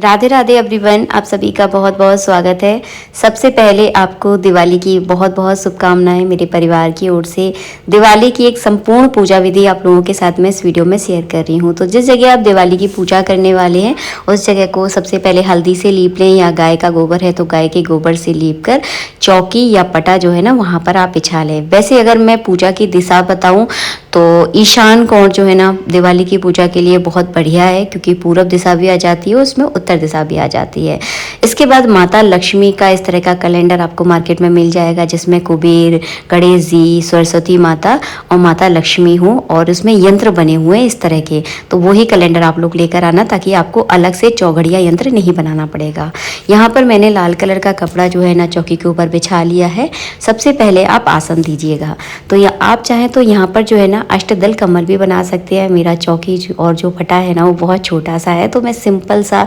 Radhe Radhe everyone, आप सभी का बहुत बहुत स्वागत है। सबसे पहले आपको दिवाली की बहुत बहुत शुभकामनाएं मेरे परिवार की ओर से। दिवाली की एक संपूर्ण पूजा विधि आप लोगों के साथ में इस वीडियो में शेयर कर रही हूं। तो जिस जगह आप दिवाली की पूजा करने वाले हैं उस जगह को सबसे पहले हल्दी से लीप लें, या गाय का गोबर है तो गाय के गोबर से लीप कर चौकी या पटा जो है ना वहाँ पर आप बिछा लें। वैसे अगर मैं पूजा की दिशा बताऊँ तो ईशान कोण जो है ना दिवाली की पूजा के लिए बहुत बढ़िया है, क्योंकि पूरब दिशा भी आ जाती है, उसमें उत्तर दिशा भी आ जाती है। इसके बाद माता लक्ष्मी का इस तरह का कैलेंडर आपको मार्केट में मिल जाएगा, जिसमें कुबेर, गणेश जी, सरस्वती माता और माता लक्ष्मी हो, और उसमें यंत्र बने हुए हैं इस तरह के। तो वही कैलेंडर आप लोग लेकर आना, ताकि आपको अलग से चौघड़िया यंत्र नहीं बनाना पड़ेगा। यहाँ पर मैंने लाल कलर का कपड़ा जो है ना चौकी के ऊपर बिछा लिया है। सबसे पहले आप आसन दीजिएगा। तो या आप चाहें तो यहाँ पर जो है ना अष्टदल कमल भी बना सकते हैं। मेरा चौकी और जो पटा है ना वो बहुत छोटा सा है, तो मैं सिंपल सा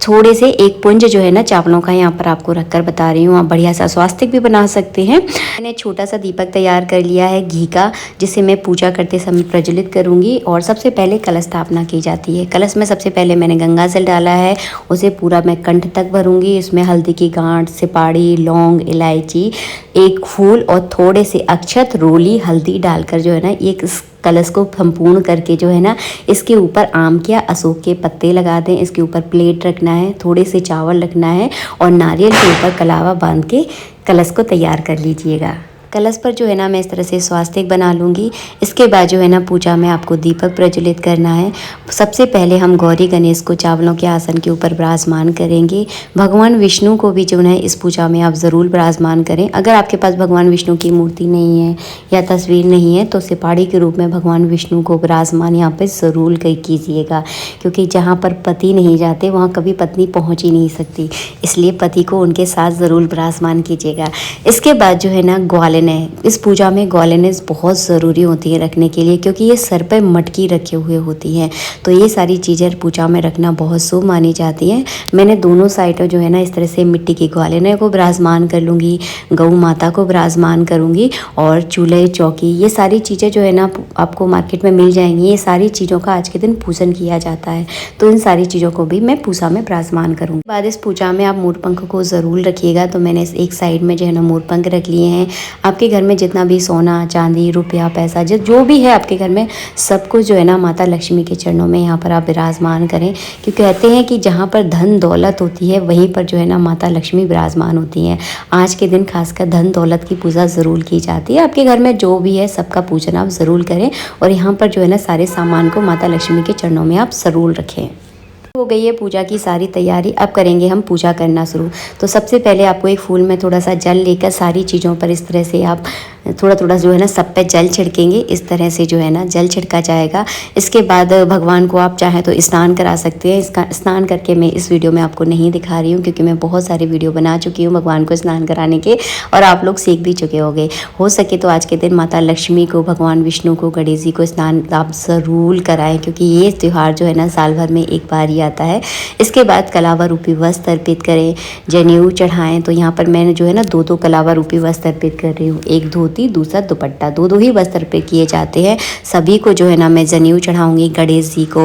थोड़े से एक पुंज जो है ना चावलों का यहाँ पर आपको रखकर बता रही हूँ। आप बढ़िया सा स्वास्तिक भी बना सकते हैं। मैंने छोटा सा दीपक तैयार कर लिया है घी का, जिसे मैं पूजा करते समय प्रज्वलित करूँगी। और सबसे पहले कलश स्थापना की जाती है। कलश में सबसे पहले मैंने गंगा जल डाला है, उसे पूरा मैं कंठ तक भरूंगी। इसमें हल्दी की गांठ, सिपाड़ी, लौंग, इलायची, एक फूल और थोड़े से अक्षत, रोली, हल्दी डालकर जो है ना एक कलश को संपूर्ण करके जो है ना इसके ऊपर आम के या अशोक के पत्ते लगा दें। इसके ऊपर प्लेट रखना है, थोड़े से चावल रखना है और नारियल के ऊपर कलावा बांध के कलश को तैयार कर लीजिएगा। कलश पर जो है ना मैं इस तरह से स्वास्तिक बना लूँगी। इसके बाद जो है ना पूजा में आपको दीपक प्रज्वलित करना है। सबसे पहले हम गौरी गणेश को चावलों के आसन के ऊपर विराजमान करेंगे। भगवान विष्णु को भी जो है इस पूजा में आप ज़रूर विराजमान करें। अगर आपके पास भगवान विष्णु की मूर्ति नहीं है या तस्वीर नहीं है तो सिपाड़ी के रूप में भगवान विष्णु को विराजमान यहाँ पर ज़रूर कीजिएगा, क्योंकि जहाँ पर पति नहीं जाते वहाँ कभी पत्नी पहुँच ही नहीं सकती। इसलिए पति को उनके साथ ज़रूर विराजमान कीजिएगा। इसके बाद जो है ना ग्वालिन, इस पूजा में ग्वालिनेस बहुत ज़रूरी होती है रखने के लिए, क्योंकि ये सर पे मटकी रखे हुए होती हैं। तो ये सारी चीज़ें पूजा में रखना बहुत शुभ मानी जाती हैं। मैंने दोनों साइडों जो है ना इस तरह से मिट्टी की ग्वालिने को विराजमान कर लूँगी, गौ माता को विराजमान करूँगी, और चूल्हे, चौकी, ये सारी चीज़ें जो है ना आपको मार्केट में मिल जाएंगी। ये सारी चीज़ों का आज के दिन पूजन किया जाता है, तो इन सारी चीज़ों को भी मैं पूजा में विराजमान करूँगी। बाद इस पूजा में आप मोरपंख को ज़रूर रखिएगा। तो मैंने एक साइड में जो है ना मोरपंख रख लिए हैं। आपके घर में जितना भी सोना, चांदी, रुपया, पैसा जो भी है आपके घर में, सब कुछ जो है ना माता लक्ष्मी के चरणों में यहाँ पर आप विराजमान करें। क्योंकि कहते हैं कि जहाँ पर धन दौलत होती है वहीं पर जो है ना माता लक्ष्मी विराजमान होती हैं। आज के दिन खासकर धन दौलत की पूजा ज़रूर की जाती है। आपके घर में जो भी है सबका पूजन आप ज़रूर करें, और यहाँ पर जो है ना सारे सामान को माता लक्ष्मी के चरणों में आप ज़रूर रखें। हो गई है पूजा की सारी तैयारी। अब करेंगे हम पूजा करना शुरू। तो सबसे पहले आपको एक फूल में थोड़ा सा जल लेकर सारी चीज़ों पर इस तरह से आप थोड़ा थोड़ा जो है ना सब पे जल छिड़केंगे। इस तरह से जो है ना जल छिड़का जाएगा। इसके बाद भगवान को आप चाहें तो स्नान करा सकते हैं। इसका स्नान करके मैं इस वीडियो में आपको नहीं दिखा रही हूँ, क्योंकि मैं बहुत सारे वीडियो बना चुकी हूँ भगवान को स्नान कराने के, और आप लोग सीख भी चुके होंगे। हो सके तो आज के दिन माता लक्ष्मी को, भगवान विष्णु को, गणेश जी को स्नान आप ज़रूर कराएं, क्योंकि ये त्यौहार जो है ना साल भर में एक बार ही आता है। इसके बाद कलावा रूपी वस्त्र अर्पित करें, जनेऊ चढ़ाएं। तो यहाँ पर मैंने जो है ना दो कलावा रूपी वस्त्र अर्पित कर रही हूँ, एक धोती, दूसरा दुपट्टा, दो ही वस्त्र अर्पित किए जाते हैं। सभी को जो है ना मैं जनेऊ चढ़ाऊंगी, गणेश जी को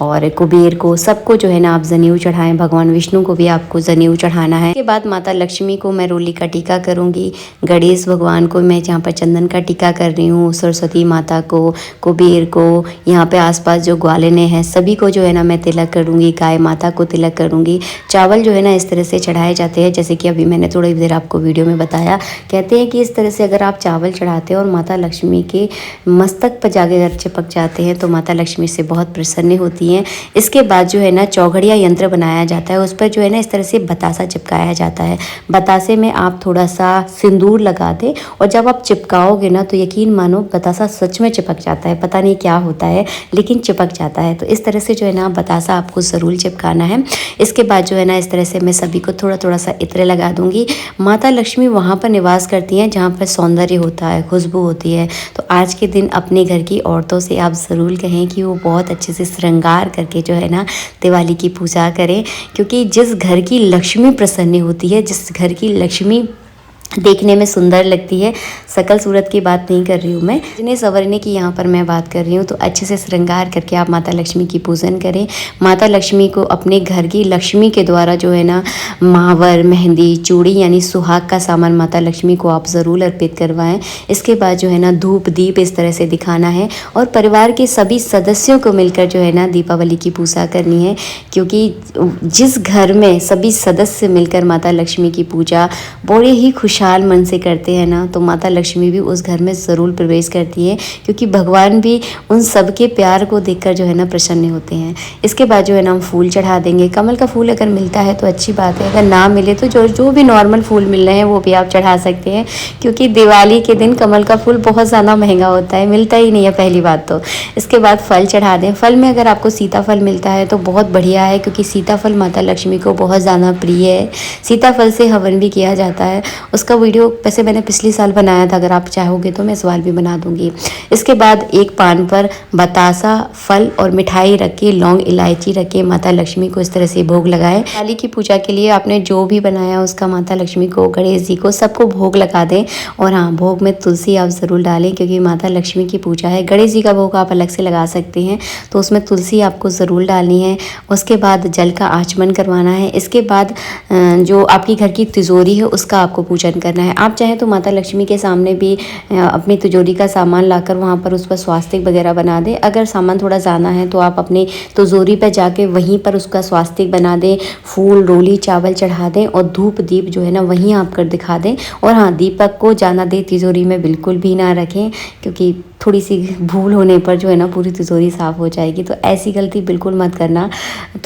और कुबेर को, सबको जो है ना आप जनेऊ चढ़ाएं। भगवान विष्णु को भी आपको जनेऊ चढ़ाना है। इसके बाद माता लक्ष्मी को मैं रोली का टीका करूंगी, गणेश भगवान को मैं यहाँ पर चंदन का टीका कर रही हूँ, सरस्वती माता को, कुबेर को, यहाँ पे आसपास जो ग्वालिने हैं सभी को जो है ना मैं तिलक करूँगी, गाय माता को तिलक करूँगी। चावल जो है ना इस तरह से चढ़ाए जाते हैं, जैसे कि अभी मैंने थोड़ी देर आपको वीडियो में बताया। कहते हैं कि इस तरह से अगर आप चावल चढ़ाते हैं और माता लक्ष्मी के मस्तक पर जाके अगर चिपक जाते हैं तो माता लक्ष्मी से बहुत प्रसन्न होती हैं। इसके बाद जो है ना चौघड़िया यंत्र बनाया जाता है। उस पर जो है ना इस तरह से बतासा चिपकाया जाता है। बतासे में आप थोड़ा सा सिंदूर लगा दें, और जब आप चिपकाओगे ना तो यकीन मानो बतासा सच में चिपक जाता है। पता नहीं क्या होता है लेकिन चिपक जाता है। तो इस तरह से जो है ना बतासा आपको ज़रूर चिपकाना है। इसके बाद जो है ना इस तरह से मैं सभी को थोड़ा थोड़ा सा इत्र लगा दूंगी। माता लक्ष्मी वहाँ पर निवास करती हैं जहाँ पर सौंदर्य होता है, खुशबू होती है। तो आज के दिन अपने घर की औरतों से आप ज़रूर कहें कि वो बहुत अच्छे से श्रृंगार करके जो है ना दिवाली की पूजा करें, क्योंकि जिस घर की लक्ष्मी प्रसन्न होती है, जिस घर की लक्ष्मी देखने में सुंदर लगती है। सकल सूरत की बात नहीं कर रही हूँ मैं, जिन्हें संवरने की यहाँ पर मैं बात कर रही हूँ। तो अच्छे से श्रृंगार करके आप माता लक्ष्मी की पूजन करें। माता लक्ष्मी को अपने घर की लक्ष्मी के द्वारा जो है ना महावर, मेहंदी, चूड़ी यानी सुहाग का सामान माता लक्ष्मी को आप ज़रूर अर्पित करवाएं। इसके बाद जो है ना धूप दीप इस तरह से दिखाना है और परिवार के सभी सदस्यों को मिलकर जो है ना दीपावली की पूजा करनी है, क्योंकि जिस घर में सभी सदस्य मिलकर माता लक्ष्मी की पूजा बड़े ही खुशहाल मन से करते हैं ना, तो माता लक्ष्मी भी उस घर में ज़रूर प्रवेश करती है, क्योंकि भगवान भी उन सब के प्यार को देखकर जो है ना प्रसन्न होते हैं। इसके बाद जो है ना हम फूल चढ़ा देंगे। कमल का फूल अगर मिलता है तो अच्छी बात है, अगर ना मिले तो जो भी नॉर्मल फूल मिल रहे हैं वो भी आप चढ़ा सकते हैं, क्योंकि दिवाली के दिन कमल का फूल बहुत ज़्यादा महंगा होता है, मिलता ही नहीं है पहली बात तो। इसके बाद फल चढ़ा दें। फल में अगर आपको सीताफल मिलता है तो बहुत बढ़िया है, क्योंकि सीताफल माता लक्ष्मी को बहुत ज़्यादा प्रिय है। सीताफल से हवन भी किया जाता है। उसका वीडियो वैसे मैंने पिछले साल बनाया था, अगर आप चाहोगे तो मैं इस बार भी बना दूंगी। इसके बाद एक पान पर बतासा, फल और मिठाई रख के, लौंग इलायची रख के माता लक्ष्मी को इस तरह से भोग लगाएं। दिवाली की पूजा के लिए आपने जो भी बनाया उसका माता लक्ष्मी को, गणेश जी को, सबको भोग लगा दें। और हाँ, भोग में तुलसी आप ज़रूर डालें, क्योंकि माता लक्ष्मी की पूजा है। गणेश जी का भोग आप अलग से लगा सकते हैं, तो उसमें तुलसी आपको ज़रूर डालनी है। उसके बाद जल का आचमन करवाना है। इसके बाद जो आपकी घर की तिजोरी है उसका आपको पूजन करना है। आप चाहें तो माता लक्ष्मी के सामने भी अपनी तिजोरी का सामान लाकर वहाँ पर उस पर स्वास्तिक वगैरह बना दें। अगर सामान थोड़ा ज़्यादा है तो आप अपनी तिजोरी पर जाके वहीं पर उसका स्वास्तिक बना दें, फूल रोली चावल चढ़ा दें और धूप दीप जो है ना वहीं आप कर दिखा दें। और हाँ, दीपक को जाना दें तिजोरी में बिल्कुल भी ना रखें, क्योंकि थोड़ी सी भूल होने पर जो है ना पूरी तिजोरी साफ़ हो जाएगी। तो ऐसी गलती बिल्कुल मत करना।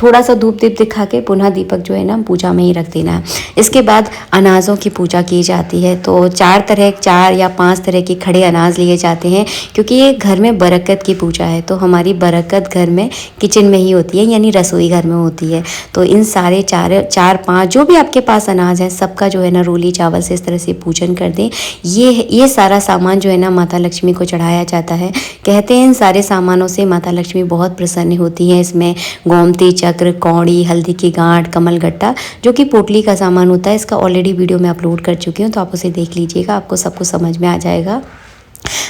थोड़ा सा धूप दीप दिखा के पुनः दीपक जो है ना पूजा में ही रख देना है। इसके बाद अनाजों की पूजा की जाती है। तो 4 या 5 तरह के खड़े अनाज लिए जाते हैं, क्योंकि ये घर में बरकत की पूजा है। तो हमारी बरकत घर में किचन में ही होती है, यानी रसोई घर में होती है। तो इन सारे 4-5 जो भी आपके पास अनाज है सबका जो है ना रोली चावल से इस तरह से पूजन कर दें। ये सारा सामान जो है ना माता लक्ष्मी को चढ़ाया जाता है। कहते हैं इन सारे सामानों से माता लक्ष्मी बहुत प्रसन्न होती हैं। इसमें गोमती चक्र, कौड़ी, हल्दी की गांठ, कमल गट्टा, जो कि पोटली का सामान होता है, इसका ऑलरेडी वीडियो मैं अपलोड कर चुकी हूँ, तो आप उसे देख लीजिएगा, आपको सब कुछ समझ में आ जाएगा।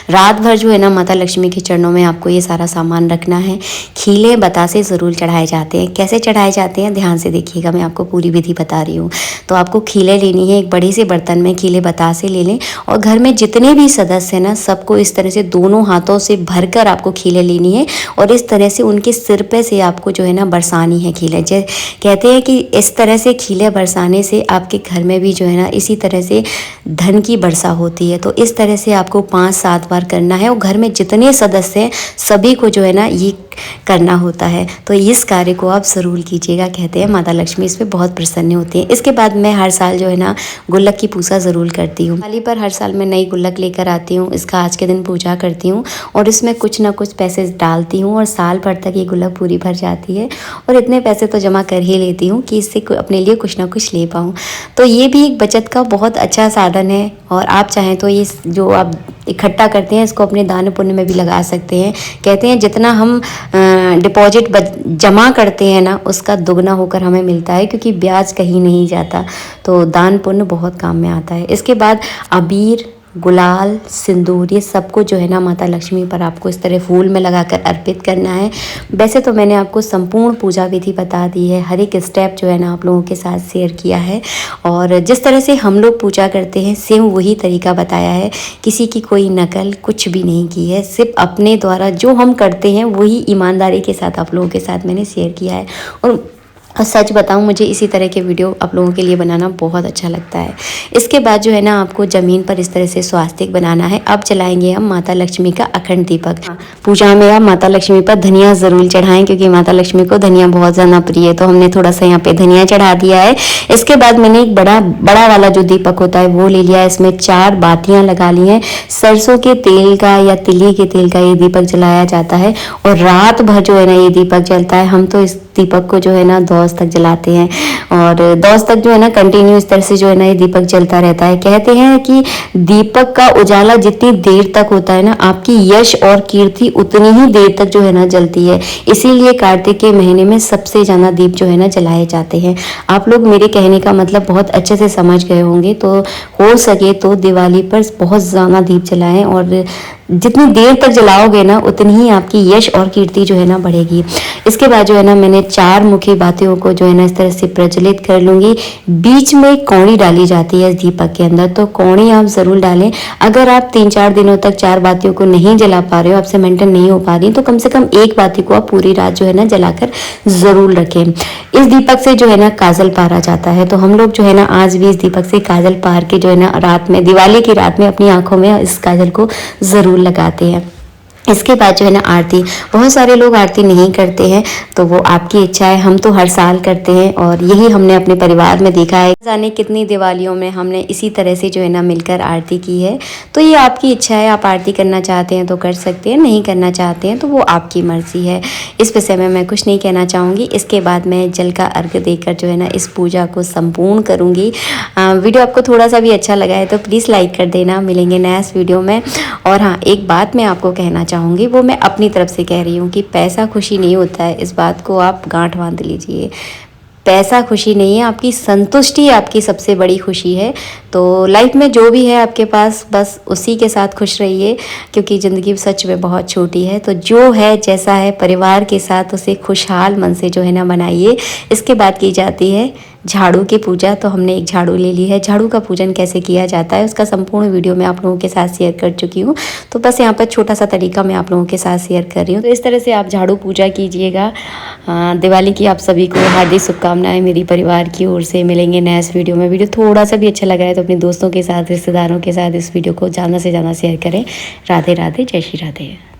रात भर जो है ना माता लक्ष्मी के चरणों में आपको ये सारा सामान रखना है। खीले बतासे ज़रूर चढ़ाए जाते हैं। कैसे चढ़ाए जाते हैं ध्यान से देखिएगा, मैं आपको पूरी विधि बता रही हूँ। तो आपको खीले लेनी है, एक बड़े से बर्तन में खीले बतासे ले लें और घर में जितने भी सदस्य हैं ना सबको इस तरह से दोनों हाथों से भरकर आपको खीले लेनी है और इस तरह से उनके सिर पे से आपको जो है ना बरसानी है खीले। कहते हैं कि इस तरह से खीले बरसाने से आपके घर में भी जो है ना इसी तरह से धन की वर्षा होती है। तो इस तरह से आपको 5-7 बार करना है और घर में जितने सदस्य हैं सभी को जो है ना ये करना होता है। तो इस कार्य को आप ज़रूर कीजिएगा। कहते हैं माता लक्ष्मी इस पर बहुत प्रसन्न होती है। इसके बाद मैं हर साल जो है ना गुल्लक की पूजा ज़रूर करती हूँ। दिवाली पर हर साल मैं नई गुल्लक लेकर आती हूँ, इसका आज के दिन पूजा करती हूँ और इसमें कुछ ना कुछ पैसे डालती हूँ और साल भर तक ये गुल्लक पूरी भर जाती है। और इतने पैसे तो जमा कर ही लेती हूँ कि इससे अपने लिए कुछ ना कुछ ले पाऊँ। तो ये भी एक बचत का बहुत अच्छा साधन है और आप चाहें तो ये जो आप इकट्ठा करते हैं इसको अपने दान पुण्य में भी लगा सकते हैं। कहते हैं जितना हम डिपॉजिट जमा करते हैं ना उसका दुगना होकर हमें मिलता है, क्योंकि ब्याज कहीं नहीं जाता। तो दान पुण्य बहुत काम में आता है। इसके बाद अबीर, गुलाल, सिंदूर, ये सबको जो है ना माता लक्ष्मी पर आपको इस तरह फूल में लगाकर अर्पित करना है। वैसे तो मैंने आपको संपूर्ण पूजा विधि बता दी है, हर एक स्टेप जो है ना आप लोगों के साथ शेयर किया है और जिस तरह से हम लोग पूजा करते हैं सेम वही तरीका बताया है। किसी की कोई नकल कुछ भी नहीं की है, सिर्फ अपने द्वारा जो हम करते हैं वही ईमानदारी के साथ आप लोगों के साथ मैंने शेयर किया है। और सच बताऊं मुझे इसी तरह के वीडियो आप लोगों के लिए बनाना बहुत अच्छा लगता है। इसके बाद जो है ना आपको ज़मीन पर इस तरह से स्वास्तिक बनाना है। अब जलाएंगे हम माता लक्ष्मी का अखंड दीपक। पूजा में आप माता लक्ष्मी पर धनिया ज़रूर चढ़ाएं, क्योंकि माता लक्ष्मी को धनिया बहुत ज़्यादा प्रिय है। तो हमने थोड़ा सा यहाँ पे धनिया चढ़ा दिया है। इसके बाद मैंने एक बड़ा वाला जो दीपक होता है वो ले लिया है। इसमें 4 बातियाँ लगा ली हैं। सरसों के तेल का या तिली के तेल का ये दीपक जलाया जाता है और रात भर जो है ना ये दीपक जलता है। हम तो इस दीपक को जो है ना 2 तक जलाते हैं और 10 तक जो है ना कंटिन्यू इस तरह से जो है ना ये दीपक जलता रहता है। कहते हैं कि दीपक का उजाला जितनी देर तक होता है ना, आपकी यश और कीर्ति उतनी ही देर तक जो है ना जलती है। इसीलिए कार्तिक के महीने में सबसे ज़्यादा दीप जो है ना जलाए जाते हैं। आप लोग मेरे कहने का मतलब बहुत अच्छे से समझ गए होंगे। तो हो सके तो दिवाली पर बहुत ज़्यादा दीप जलाएं, और जितनी देर तक जलाओगे ना उतनी ही आपकी यश और कीर्ति जो है ना बढ़ेगी। इसके बाद जो है ना मैंने 4 मुखी बातियों को जो है ना इस तरह से प्रज्वलित कर लूँगी। बीच में कौड़ी डाली जाती है इस दीपक के अंदर, तो कौड़ी आप ज़रूर डालें। अगर आप 3-4 दिनों तक 4 बातियों को नहीं जला पा रहे हो, आपसे मेंटेन नहीं हो पा रही, तो कम से कम एक बाती को आप पूरी रात जो है ना जलाकर ज़रूर रखें। इस दीपक से जो है ना काजल पारा जाता है, तो हम लोग जो है ना आज भी इस दीपक से काजल पार के जो है ना रात में, दिवाली की रात में अपनी आंखों में इस काजल को ज़रूर लगाते हैं। इसके बाद जो है ना आरती, बहुत सारे लोग आरती नहीं करते हैं, तो वो आपकी इच्छा है। हम तो हर साल करते हैं और यही हमने अपने परिवार में देखा है। जाने कितनी दिवालियों में हमने इसी तरह से जो है ना मिलकर आरती की है। तो ये आपकी इच्छा है, आप आरती करना चाहते हैं तो कर सकते हैं, नहीं करना चाहते हैं तो वो आपकी मर्जी है। इस विषय में मैं कुछ नहीं कहना चाहूँगी। इसके बाद मैं जल का अर्घ देकर जो है ना इस पूजा को संपूर्ण करूँगी। वीडियो आपको थोड़ा सा भी अच्छा लगा है तो प्लीज़ लाइक कर देना। मिलेंगे नेक्स्ट वीडियो में। और हाँ, एक बात मैं आपको कहना चाहूँगी, वो मैं अपनी तरफ से कह रही हूँ कि पैसा खुशी नहीं होता है। इस बात को आप गांठ बांध लीजिए। पैसा खुशी नहीं है, आपकी संतुष्टि आपकी सबसे बड़ी खुशी है। तो लाइफ में जो भी है आपके पास, बस उसी के साथ खुश रहिए, क्योंकि ज़िंदगी सच में बहुत छोटी है। तो जो है जैसा है परिवार के साथ उसे खुशहाल मन से जो है ना बनाइए। इसके बाद की जाती है झाड़ू की पूजा। तो हमने एक झाड़ू ले ली है। झाड़ू का पूजन कैसे किया जाता है उसका संपूर्ण वीडियो मैं आप लोगों के साथ शेयर कर चुकी हूँ। तो बस यहाँ पर छोटा सा तरीका मैं आप लोगों के साथ शेयर कर रही हूँ। तो इस तरह से आप झाड़ू पूजा कीजिएगा। दिवाली की आप सभी को हार्दिक शुभकामनाएं मेरी परिवार की ओर से। मिलेंगे नेक्स्ट वीडियो में। वीडियो थोड़ा सा भी अच्छा लगा है तो अपने दोस्तों के साथ, रिश्तेदारों के साथ इस वीडियो को ज़्यादा से ज़्यादा शेयर करें। राधे राधे, जय श्री राधे।